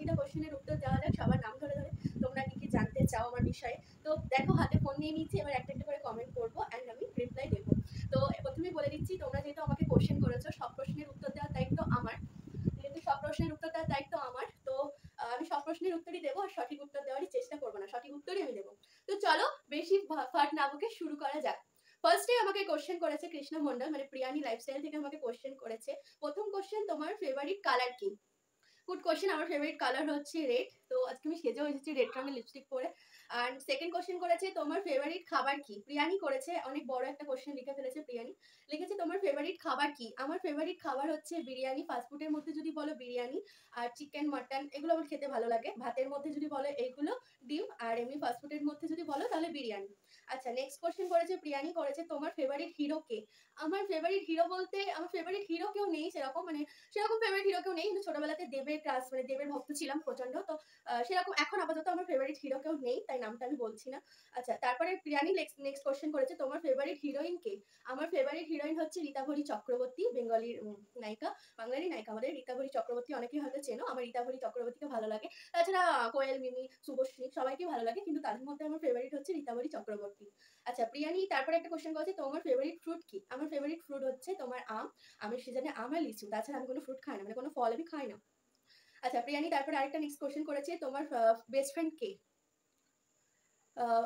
বাকিটা কোশ্চেনের উত্তর দেওয়া যাক সবার নাম ধরে ধরে, তোমরা কি কি জানতে চাও আমার বিষয়ে। তো দেখো হাতে ফোন নিয়ে নিচ্ছি, এবার একটা একটা করে কমেন্ট করবো অ্যান্ড আমি রিপ্লাই দেবো। তো প্রথমেই বলে দিচ্ছি, তোমরা যেহেতু আমাকে কোশ্চেন করেছো, সব প্রশ্নের উত্তর দেওয়ার দায়িত্ব আমার। যেহেতু সব প্রশ্নের উত্তর দেওয়ার দায়িত্ব আমার, তো আমি সব প্রশ্নের উত্তরই দেবো, আর সঠিক উত্তর দেওয়ারই চেষ্টা করবো না, সঠিক উত্তরই আমি দেবো। তো চলো বেশি ফাট না বকে শুরু করা যাক। ফার্স্টে আমাকে কোশ্চেন করেছে কৃষ্ণ মন্ডল, মানে প্রিয়ানি লাইফস্টাইল থেকে আমাকে কোশ্চেন করেছে। প্রথম কোশ্চেন, তোমার ফেভারিট কালার কি? Good question. আমার ফেভারিট কালার হচ্ছে রেড, তো আজকে আমি সেজেও এসেছি রেড রঙের লিপস্টিক পরে। আর সেকেন্ড কোশ্চেন করেছে, তোমার ফেভারিট খাবার কি? প্রিয়ানি করেছে, অনেক বড় একটা কোশ্চেন লিখে ফেলেছে প্রিয়ানি। লিখেছে তোমার ফেভারিট খাবার কি? আমার ফেভারিট খাবার হচ্ছে বিরিয়ানি। ফাস্টফুডের মধ্যে যদি বলো বিরিয়ানি, আর চিকেন মাটন এগুলো আমার খেতে ভালো লাগে। ভাতের মধ্যে যদি বলো এইগুলো, ডিম। আর এমনি ফাস্টফুডের মধ্যে যদি বলো তাহলে বিরিয়ানি। আচ্ছা, নেক্সট কোশ্চেন করেছে প্রিয়ানি করেছে, তোমার ফেভারিট হিরো কে? আমার ফেভারিট হিরো বলতে আমার ফেভারিট হিরো কেউ নেই সেরকম, মানে সেরকম ফেভারিট হিরো কেউ নেই, কিন্তু ছোটবেলাতে দেবের ক্রাশ, মানে দেবের ভক্ত ছিলাম প্রচন্ড। তো সেরকম এখন আপাতত আমার ফেভারিট হিরো কেউ নেই, তাই নামটা আমি বলছি না। আচ্ছা, তারপরে প্রিয়ানি নেক্সট কোশ্চেন করেছে, তোমার ফেভারিট হিরোইন কে? আমার ফেভারিট হিরোইন হচ্ছে রীতাভরি চক্রবর্তী, বেঙ্গলির নায়িকা, বাঙালি নায়িকা আমাদের রীতাভরি চক্রবর্তী, অনেকেই হয়তো চেনো। আমার রীতাভরি চক্রবর্তীকে ভালো লাগে। তাছাড়া কোয়েল, মিমি, শুভশ্রী সবাইকে ভালো লাগে, কিন্তু তাদের মধ্যে আমার ফেভারিট হচ্ছে রীতাভরি চক্রবর্তী। আচ্ছা, প্রিয়ানি তারপরে একটা কোশ্চেন করেছে, তোমার ফেভারিট ফ্রুট কি? আমার ফেভারিট ফ্রুট হচ্ছে তোমার আম। আমের সিজনে আম আর লিচু, তাছাড়া আমি কোনো ফ্রুট খাই না, মানে কোনো ফল আমি খাই না। আচ্ছা, প্রিয়ানি তারপরে আরেকটা নেক্সট কোশ্চেন করেছে, তোমার বেস্ট ফ্রেন্ড কে?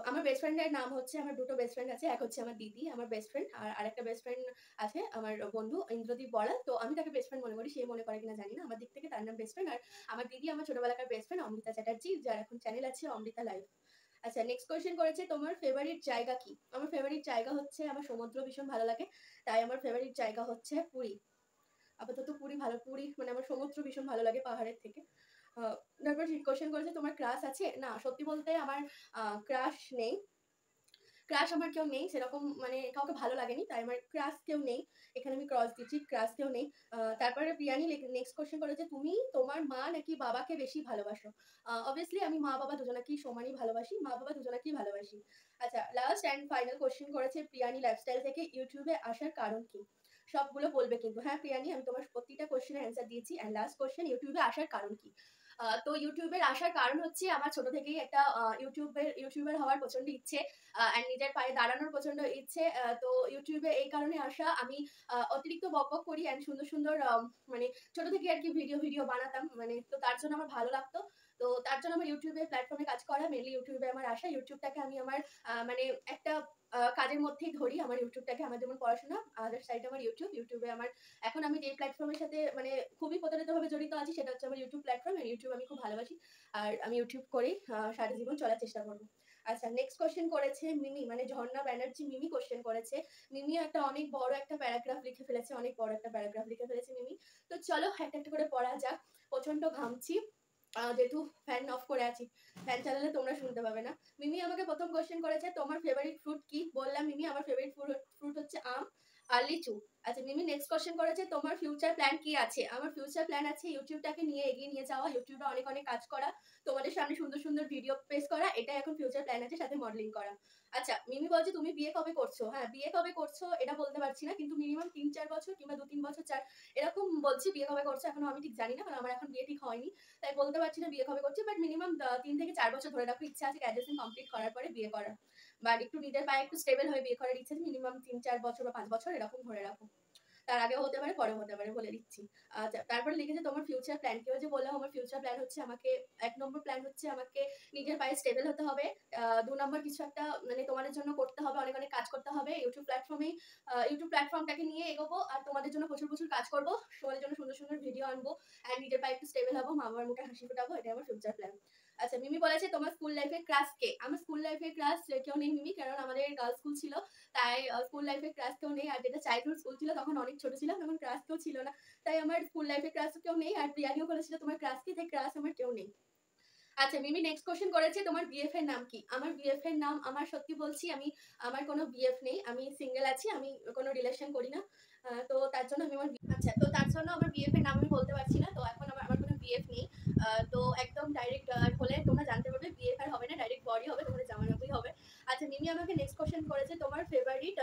আমার বেস্ট ফ্রেন্ডের নাম হচ্ছে, আমার দুটো বেস্ট ফ্রেন্ড আছে, এক হচ্ছে আমার দিদি, আমার বেস্ট ফ্রেন্ড, আর আরেকটা বেস্ট ফ্রেন্ড আছে আমার বন্ধু ইন্দ্রদীপ বড়াল। তো আমি তাকে বেস্ট ফ্রেন্ড মনে করি, সে মনে করে কিনা জানি না, আমার দিক থেকে তার নাম বেস্ট ফ্রেন্ড। আর আমার দিদি আমার ছোটবেলাকার বেস্ট ফ্রেন্ড অমৃতা চ্যাটার্জি, যার এখন চ্যানেল আছে অমৃতা লাইভ। আচ্ছা, নেক্সট কোয়েশ্চেন করেছে, তোমার ফেভারিট জায়গা কি? আমার ফেভারিট জায়গা হচ্ছে, আমার সমুদ্র ভীষণ ভালো লাগে, তাই আমার ফেভারিট জায়গা হচ্ছে পুরী। আপাতত পুরী ভালো, পুরী মানে আমার সমুদ্র ভীষণ ভালো লাগে পাহাড়ের থেকে। তারপর কোয়েশ্চেন করেছে, তোমার ক্রাশ আছে? না, সত্যি বলতে আমার ক্রাশ নেই। ক্রাশ আমার কেউ নেই সেরকম, মানে কাউকে ভালো লাগেনি, তাই আমার ক্রাশ কেউ নেই। এখানে আমি ক্রস দিচ্ছি, ক্রাশ কেউ নেই। তারপরে প্রিয়ানি নেক্সট কোয়েশ্চেন করেছে, তুমি তোমার মা নাকি বাবাকে বেশি ভালোবাসো? অবভিয়াসলি আমি মা বাবা দুজনাকেই সমানই ভালোবাসি, মা বাবা দুজনাকেই ভালোবাসি। আচ্ছা, লাস্ট অ্যান্ড ফাইনাল কোয়েশ্চেন করেছে প্রিয়ানি লাইফস্টাইল থেকে, ইউটিউবে আসার কারণ কি? সবগুলো বলবে কিন্তু। হ্যাঁ প্রিয়ানি, আমি তোমার প্রতিটা কোয়েশ্চেনের অ্যান্সার দিয়েছি। অ্যান্ড লাস্ট কোয়েশ্চেন, ইউটিউবে আসার কারণ কি? তো ইউটিউবের আসার কারণ হচ্ছে, আমার ছোট থেকেই একটা ইউটিউবার হওয়ার প্রচন্ড ইচ্ছে, অ্যান্ড নিজের পায়ে দাঁড়ানোর প্রচন্ড ইচ্ছে। তো ইউটিউবে এই কারণে আসা, আমি অতিরিক্ত বকবক করি অ্যান্ড সুন্দর সুন্দর মানে ছোট থেকে আর কি ভিডিও বানাতাম, মানে তো তার জন্য আমার ভালো লাগতো। তো তার জন্য আমার ইউটিউবে প্ল্যাটফর্মে কাজ করা, মেনলি ইউটিউবে আমার আসা। ইউটিউবটাকে আমি আমার মানে একটা কাজের মধ্যেই ধরি আমার ইউটিউবটাকে। আমার যেমন পড়াশোনা, আদার সাইড আমার ইউটিউবে আমার এখন আমি যে প্ল্যাটফর্মের সাথে মানে খুবই প্রতারিতভাবে জড়িত আছি, সেটা হচ্ছে আমার ইউটিউব প্ল্যাটফর্ম। ইউটিউব আমি খুব ভালোবাসি, আর আমি ইউটিউব করেই সারা জীবন চলার চেষ্টা করবো। আচ্ছা, নেক্সট কোয়েশ্চেন করেছে মিমি, মানে ঝর্ণা ব্যানার্জি মিমি কোয়েশ্চেন করেছে। মিমি একটা অনেক বড় একটা প্যারাগ্রাফ লিখে ফেলেছে, অনেক বড় একটা প্যারাগ্রাফ লিখে ফেলেছে মিমি। তো চলো একটা একটা করে পড়া যাক। প্রচন্ড ঘামছি, যেহেতু ফ্যান অফ করে আছি, ফ্যান চালালে তোমরা শুনতে পাবে না। মিমি আমাকে প্রথম কোয়েশ্চেন করেছে, তোমার ফেভারিট ফ্রুট কি? বললাম মিমি আমার ফেভারিট ফ্রুট হচ্ছে আম আর লিচু। আচ্ছা, মিমি নেক্সট কোয়েশ্চেন করেছে, তোমার ফিউচার প্ল্যান কি আছে? আমার ফিউচার প্ল্যান আছে ইউটিউবটাকে নিয়ে এগিয়ে নিয়ে যাওয়া, ইউটিউবে অনেক অনেক কাজ করা, তোমাদের সামনে সুন্দর সুন্দর ভিডিও পেশ করা, এটাই এখন ফিউচার প্ল্যান আছে, সাথে মডেলিং করা। আচ্ছা, মিমি বলছে তুমি বিয়ে কবে করছো? হ্যাঁ, বিয়ে কবে করছো এটা বলতে পারছি না, কিন্তু মিনিমাম ৩-৪ বছর কিংবা ২-৩ বছর এরকম বলছি। বিয়ে কবে করছো এখনো আমি ঠিক জানি না, কারণ আমার এখন বিয়ে ঠিক হয়নি, তাই বলতে পারছি না বিয়ে কবে করছি। বাট মিনিমাম ৩ থেকে ৪ বছর ধরে রাখো, ইচ্ছা আছে গ্র্যাজুয়েশন কমপ্লিট করার পরে বিয়ে করার, বাট একটু নিজের পায়ে একটু স্টেবল হয়ে বিয়ে করার ইচ্ছা আছে। মিনিমাম ৩-৪ বছর বা ৫ বছর এরকম ধরে রাখো, তার আগেও হতে পারে পরেও হতে পারে, বলে দিচ্ছি। আচ্ছা, তারপরে লিখেছে তোমার ফিউচার প্ল্যান কি? যে বললাম আমার ফিউচার প্ল্যান হচ্ছে, আমাকে ১ নম্বর প্ল্যান হচ্ছে আমাকে নিজের পায়ে স্টেবল হতে হবে। ২ নম্বর কিছু একটা মানে তোমাদের জন্য করতে হবে, অনেক অনেক কাজ করতে হবে ইউটিউব প্ল্যাটফর্মটাকে নিয়ে এগোবো, আর তোমাদের জন্য প্রচুর প্রচুর কাজ করবো, তোমাদের জন্য সুন্দর সুন্দর ভিডিও আনবো, অ্যান্ড নিজের পায়ে একটু স্টেবল হবো, মা বাবার মুখে হাসি ফোটাবো, এটাই আমার ফিউচার প্ল্যান। আচ্ছা, মিমি বলেছে তোমার স্কুল লাইফের ক্রাশ কে? আমার স্কুল লাইফের ক্রাশ কেউ নেই মিমি, কারণ আমাদের গার্লস স্কুল ছিল, তাই স্কুল লাইফে ক্রাশ কেউ নেই। আর যেটা চাইল্ডহুড স্কুল ছিল, তখন অনেক ছোট ছিলাম, তখন ক্রাশ কেউ ছিল না, তাই আমার স্কুল লাইফে ক্রাশ কেউ নেই। আর প্রিয়ানিও বলেছিল তোমার ক্রাশ কি, তাই ক্রাশ আমার কেউ নেই। আচ্ছা, মিমি নেক্সট কোশ্চেন করেছে, তোমার বিএফ এর নাম কি? আমার বিএফ এর নাম, আমার সত্যি বলছি, আমার কোনো বিএফ নেই, আমি সিঙ্গেল আছি, আমি কোনো রিলেশন করি না। তো তার জন্য আমি আচ্ছা, তো তার জন্য আমার বিএফ এর নাম আমি বলতে পারছি না। তো এখন আমার কোনো বিএফ নেই। তো একদম ডাইরেক্ট হলে তোমরা জানতে পারবে, বিএফ আর হবে না, ডাইরেক্ট বডি হবে, তোমাদের জামাইবাবুই হবে। আচ্ছা, মিমি আমাকে নেক্সট কোশ্চেন করেছে, তোমার ফেভারিট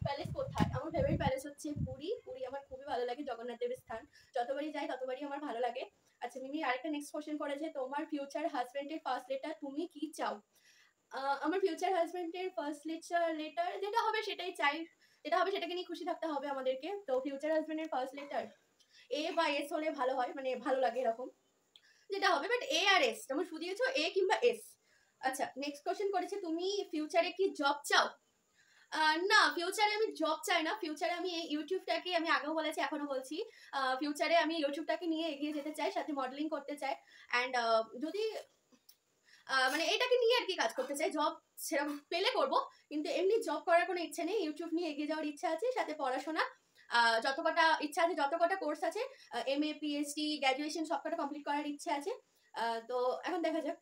প্যালেস কোথায়? আমার ফেভারিট প্যালেস হচ্ছে পুরী। পুরী আমার খুবই ভালো লাগে, জগন্নাথ দেবের স্থান, যতবারই যাই ততবারই আমার ভালো লাগে। আচ্ছা, মিমি আরেকটা নেক্সট কোশ্চেন করেছে তোমার ফিউচার হাজবেন্ডের ফার্স্ট লেটার তুমি কি চাও? আমার ফিউচার হাজবেন্ডের ফার্স্ট লেটার যেটা হবে সেটাই চাই, যেটা হবে সেটাকে নিয়ে খুশি থাকতে হবে আমাদেরকে। তো ফিউচার হাজবেন্ডের ফার্স্ট লেটার এ বা এস হলে ভালো হয়, মানে ভালো লাগে এরকম যেটা হবে, বাট এ আর এস যেমন শুধিয়েছো এ কিংবা এস। আচ্ছা নেক্সট কোশ্চেন করেছে তুমি ফিউচারে কি জব চাও? না ফিউচারে আমি জব চাই না, ফিউচারে আমি এই ইউটিউবটাকে, আমি আগেও বলেছি এখনো বলছি, ফিউচারে আমি ইউটিউবটাকে নিয়ে এগিয়ে যেতে চাই, সাথে মডেলিং করতে চাই অ্যান্ড যদি মানে এটাকে নিয়ে আর কি কাজ করতে চাই। জব সেরকম পেলে করব, কিন্তু এমনি জব করার কোনো ইচ্ছে নেই, ইউটিউব নিয়ে এগিয়ে যাওয়ার ইচ্ছা আছে, সাথে পড়াশোনা যত কটা ইচ্ছা আছে, যত কটা কোর্স আছে, MA PhD গ্র্যাজুয়েশন সব কটা কমপ্লিট করার ইচ্ছে আছে। তো এখন দেখা যাক।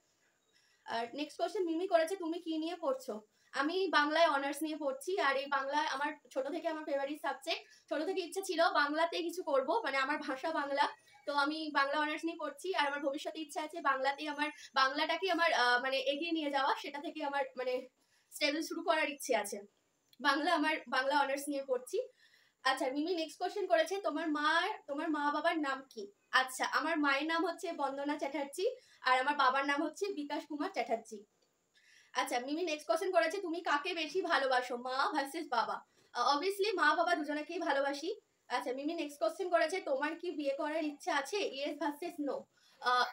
আর নেক্সট কোশ্চেন মিমি করেছে তুমি কি নিয়ে পড়ছো? আমি বাংলায় অনার্স নিয়ে পড়ছি, আর এই বাংলায় আমার ছোট থেকে আমার ফেভারিট সাবজেক্ট, ছোট থেকে ইচ্ছা ছিল বাংলাতে কিছু করব, মানে আমার ভাষা বাংলা, তো আমি বাংলা অনার্স নিয়ে পড়ছি। আর আমার ভবিষ্যতে ইচ্ছা আছে বাংলাতেই আমার, বাংলাটাকে আমার মানে এগিয়ে নিয়ে যাওয়া, সেটা থেকে আমার মানে স্টেবল শুরু করার ইচ্ছে আছে। বাংলা অনার্স নিয়ে পড়ছি। আচ্ছা মিমি নেক্সট কোশ্চেন করেছে তোমার মা বাবার নাম কি? আচ্ছা আমার মায়ের নাম হচ্ছে বন্দনা চ্যাটার্জি, আর আমার বাবার নাম হচ্ছে বিকাশ কুমার চ্যাটার্জি। আচ্ছা মিমি নেক্সট কোশ্চেন করেছে তুমি কাকে বেশি ভালোবাসো, মা ভার্সেস বাবা? অবভিয়াসলি মা বাবা দুজনেকেই ভালোবাসি। আচ্ছা মিমি নেক্সট কোশ্চেন করেছে তোমার কি বিয়ে করার ইচ্ছা আছে, ইয়েস ভার্সেস নো?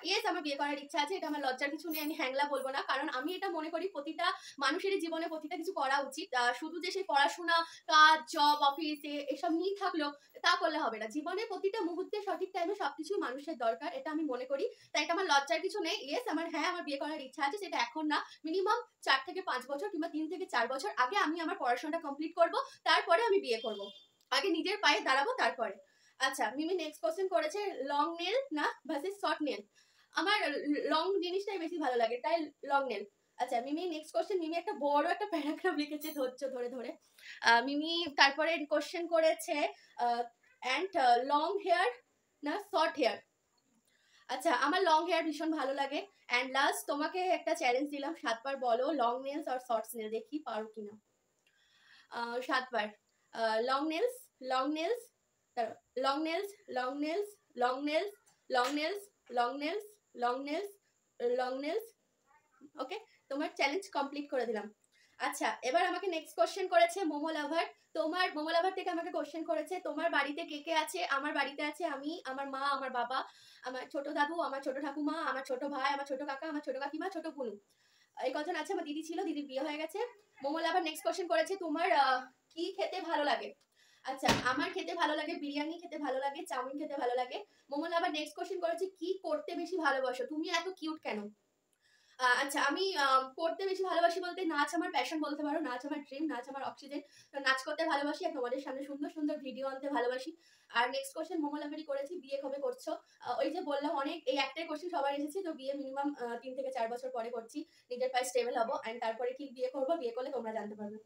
ইয়েস আমার বিয়ে করার ইচ্ছা আছে, এটা আমার লজ্জার কিছু নেই, আমি হ্যাংলা বলবো না, কারণ আমি এটা মনে করি প্রতিটা মানুষের জীবনে প্রতিটা কিছু করা উচিত। শুধু যে সেই পড়াশোনা, কাজ, জব, অফিসে এসব নিয়ে থাকলো তা করলে হবে না, জীবনে প্রতিটা মুহূর্তে সঠিক টাইমে সবকিছু মানুষের দরকার, এটা আমি মনে করি। তাই এটা আমার লজ্জার কিছু নেই। ইয়েস আমার, হ্যাঁ আমার বিয়ে করার ইচ্ছা আছে, সেটা এখন না, মিনিমাম 4 থেকে 5 বছর কিংবা 3 থেকে 4 বছর আগে আমি আমার পড়াশোনাটা কমপ্লিট করব, তারপরে আমি বিয়ে করব, আগে নিজের পায়ে দাঁড়াবো তারপরে। আচ্ছা মিমি নেক্সট কোশ্চেন করেছে লং নেল না ভার্সেস শর্ট নেল? আমার লং জিনিসটাই বেশি ভালো লাগে, তাই লং নেল। আচ্ছা মিমি নেক্সট কোশ্চেন, মিমি একটা বড় একটা প্যারাগ্রাফ লিখেছে ধৈর্য ধরে ধরে। মিমি তারপরে কোশ্চেন করেছে অ্যান্ড লং হেয়ার না শর্ট হেয়ার? আচ্ছা আমার লং হেয়ার ভীষণ ভালো লাগে। অ্যান্ড লাস্ট তোমাকে একটা চ্যালেঞ্জ দিলাম, 7 বার বলো লং নেলস আর শর্টস নেল, দেখি পারো কিনা। 7 বার। Long nails, long nails, long nails, long nails, long nails, long nails, long nails, long nails, long nails. Okay তোমার চ্যালেঞ্জ কমপ্লিট করে দিলাম। আচ্ছা এবার আমাকে নেক্সট কোশ্চেন করেছে মোমো লাভার। তোমার মোমো লাভার থেকে আমাকে কোশ্চেন করেছে তোমার বাড়িতে কে কে আছে? আমার বাড়িতে আছে আমি, আমার মা, আমার বাবা, আমার ছোট দাদু, আমার ছোট ঠাকুমা, আমার ছোট ভাই, আমার ছোট কাকা, আমার ছোট কাকিমা, ছোট পুনু, এই কজন আছে। আমার দিদি ছিল, দিদির বিয়ে হয়ে গেছে। মোমো লাভার নেক্সট কোশ্চেন করেছে তোমার কি খেতে ভালো লাগে? আচ্ছা আমার খেতে ভালো লাগে বিরিয়ানি, খেতে ভালো লাগে চাউমিন, খেতে ভালো লাগে। মোমো লাভার নেক্সট কোশ্চেন করেছে কি করতে বেশি ভালোবাসো? তুমি এত কিউট কেন? আচ্ছা আমি পড়তে বেশি ভালোবাসি বলতে নাচ আমার প্যাশন বলতে পারো, নাচ আমার ড্রিম, নাচ আমার অক্সিজেন। তো নাচ করতে ভালোবাসি আর তোমাদের সামনে সুন্দর সুন্দর ভিডিও আনতে ভালোবাসি। আর নেক্সট কোশ্চেন মোমো লাভারি করেছি বিয়ে কবে করছো? ওই যে বললাম অনেক, এই একটাই কোশ্চেন সবার এসেছে, তো বিয়ে মিনিমাম 3 থেকে 4 বছর পরে করছি, নিজের পায়ে স্টেবল হবো অ্যান্ড তারপরে ঠিক বিয়ে করবো, বিয়ে করলে তোমরা জানতে পারবে।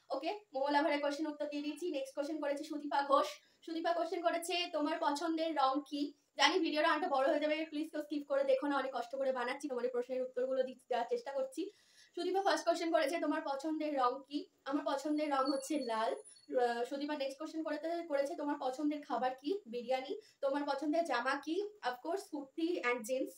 ওকে মোমো লাভারের কোশ্চেন উত্তর দিয়ে দিয়েছি। নেক্সট কোশ্চেন করেছে সুদীপা ঘোষ। সুদীপা কোশ্চেন করেছে তোমার পছন্দের রং কি? জানি ভিডিওটা অনেকটা বড় হয়ে যাবে, প্লিজ কেউ স্কিপ করে দেখো না, অনেক কষ্ট করে বানাচ্ছি, তোমাদের প্রশ্নের উত্তরগুলো দেওয়ার চেষ্টা করছি। সুদীপা ফার্স্ট কোশ্চেন করেছে তোমার পছন্দের রং কি? আমার পছন্দের রং হচ্ছে লাল। সুদীপা নেক্সট কোশ্চেন করেছে তোমার পছন্দের খাবার কি? বিরিয়ানি। তোমার পছন্দের জামা কি? Of course kurti and jeans.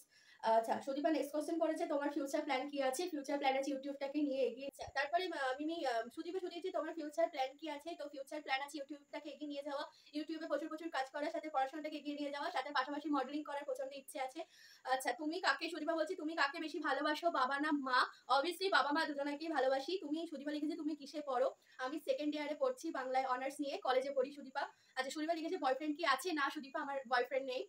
আচ্ছা সুদীপা নেক্সট কোশ্চেন করেছে তোমার ফিউচার প্ল্যান কি আছে? ফিউচার প্ল্যান আছে ইউটিউবটাকে নিয়ে এগিয়ে। তারপরে মিমি সুদীপা শুনিয়েছি তোমার ফিউচার প্ল্যান কি আছে? তো ফিউচার প্ল্যান আছে ইউটিউবটাকে এগিয়ে নিয়ে যাওয়া, ইউটিউবে প্রচুর প্রচুর কাজ করার সাথে পড়াশোনাটাকে এগিয়ে নিয়ে যাওয়া, সাথে পাশাপাশি মডেলিং করার প্রচন্ড ইচ্ছে আছে। আচ্ছা তুমি কাকে, সুদীপা বলছি তুমি কাকে বেশি ভালোবাসো, বাবা না মা? অবভিয়াসলি বাবা মা দুজনাকেই ভালোবাসি। তুমি সুদীপা লিখেছে তুমি কিসে পড়ো? আমি সেকেন্ড ইয়ারে পড়ছি, বাংলায় অনার্স নিয়ে কলেজে পড়ি সুদীপা। আচ্ছা সুদীপা লিখেছে বয়ফ্রেন্ড কি আছে? না সুদীপা আমার বয়ফ্রেন্ড নেই।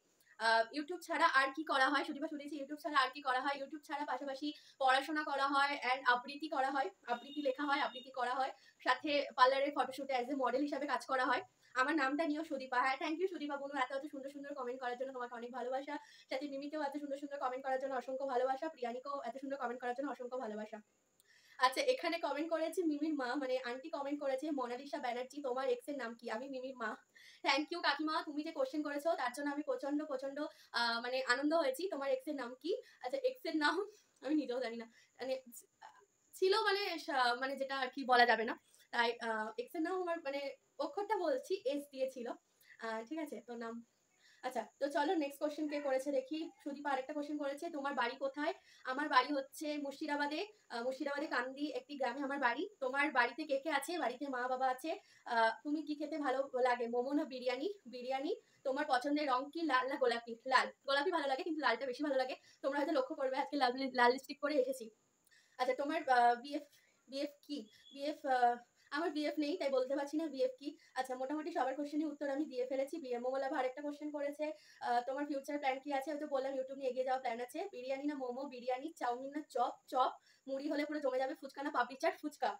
ইউটিউব ছাড়া আর কি করা হয়? সুদীপা শুনেছি ইউটিউব ছাড়া আর কি করা হয়? ইউটিউব ছাড়া পাশাপাশি পড়াশোনা করা হয় অ্যান্ড আবৃত্তি করা হয়, আবৃত্তি লেখা হয়, আবৃত্তি করা হয়, সাথে পার্লারের ফটোশুটে অ্যাজ এ মডেল হিসাবে কাজ করা হয়। আমার নামটা নিয়েও সুদীপা। হ্যাঁ থ্যাংক ইউ সুদীপা বোনু, এত এত সুন্দর সুন্দর কমেন্ট করার জন্য তোমাকে অনেক ভালোবাসা। সাথে মিমিকেও এত সুন্দর সুন্দর কমেন্ট করার জন্য অসংখ্য ভালোবাসা, প্রিয়ানিকেও এত সুন্দর কমেন্ট করার জন্য অসংখ্য ভালোবাসা। আচ্ছা এখানে কমেন্ট করেছে মিমির মা, মানে আন্টি কমেন্ট করেছে মোনালিসা ব্যানার্জি তোমার এক্স এর নাম কি? আমি মিমির মা। থ্যাংক ইউ কাকিমা, তুমি যে কোশ্চেন করেছো তার জন্য আমি প্রচন্ড প্রচন্ড মানে আনন্দ হয়েছি। তোমার এক্স এর নাম কি? আচ্ছা এক্স এর নাম আমি নিজেও জানি না, মানে ছিল মানে মানে যেটা আর কি বলা যাবে না, তাই এক্স এর নাম আমার মানে অক্ষরটা বলছি এস দিয়েছিল। ঠিক আছে তো নাম আচ্ছা, তো চলো নেক্সট কোয়েশ্চেন কে করেছে দেখি। সুদীপা আরেকটা কোয়েশ্চেন করেছে, তোমার বাড়ি কোথায়? আমার বাড়ি হচ্ছে মুর্শিদাবাদে। মুর্শিদাবাদে কান্দি একটি গ্রামে আমার বাড়ি। তোমার বাড়িতে কে কে আছে? বাড়িতে মা বাবা আছে। তুমি কি খেতে ভালো লাগে, মোমো না বিরিয়ানি? বিরিয়ানি। তোমার পছন্দের রং কি, লাল না গোলাপি? লাল। গোলাপি ভালো লাগে কিন্তু লালটা বেশি ভালো লাগে। তোমরা হয়তো লক্ষ্য করবে আজকে লাল লাল লিপস্টিক পরে এসেছি। আচ্ছা, তোমার বিএফ বিএফ কি? বিএফ আমার বিএফ নেই তাই বলতে পারছি না বিএফ কি। আচ্ছা, মোটামুটি সবার কোশ্চেনই উত্তর আমি দিয়ে ফেলেছি। মোমোলাভা আরেকটা কোশ্চেন করেছে, তোমার ফিউচার প্ল্যান কি আছে? হয়তো বললাম ইউটিউব নিয়ে এগিয়ে যাওয়ার প্ল্যান আছে। বিরিয়ানি না মোমো? বিরিয়ানি। চাউমিন না চপ? চপ। মুড়ি হলে পুরো জমে যাবে। ফুচকা না পাপড়ি চাট? ফুচকা।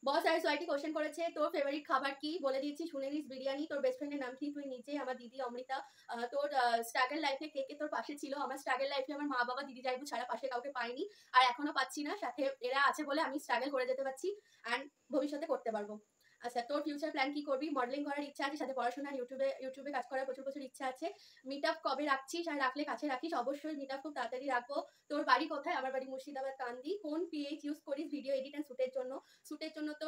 বস আর সোয়াইটি কোশ্চেন করেছে, তোর ফেভারিট খাবার কি? বলে দিয়েছি, শুনে নিস, বিরিয়ানি। তোর বেস্ট ফ্রেন্ডের নাম কি? তুই নিজে, আমার দিদি অমৃতা। তোর স্ট্রাগল লাইফে কে কে তোর পাশে ছিল? আমার স্ট্রাগল লাইফে আমার মা বাবা দিদি জাইবু ছাড়া পাশে কাউকে পাইনি, আর এখনো পাচ্ছি না। সাথে এরা আছে বলে আমি স্ট্রাগল করে যেতে পারছি অ্যান্ড ভবিষ্যতে করতে পারবো। আচ্ছা, তোর ফিউচার প্ল্যান কি করবি? মডেলিং করার ইচ্ছা আছে, সাথে পড়াশোনা, ইউটিউবে কাজ করার প্রচুর প্রচুর ইচ্ছা আছে। মিট আপ কবে রাখছিস, আর রাখলে কাছে রাখিস? অবশ্যই মিট আপ খুব তাড়াতাড়ি রাখবো। তোর বাড়ি কোথায়? আমার বাড়ি মুর্শিদাবাদ কান্দি। কোন পিএইচ ইউজ করিস ভিডিও এডিট অ্যান্ড শুটের জন্য? শুটের জন্য তো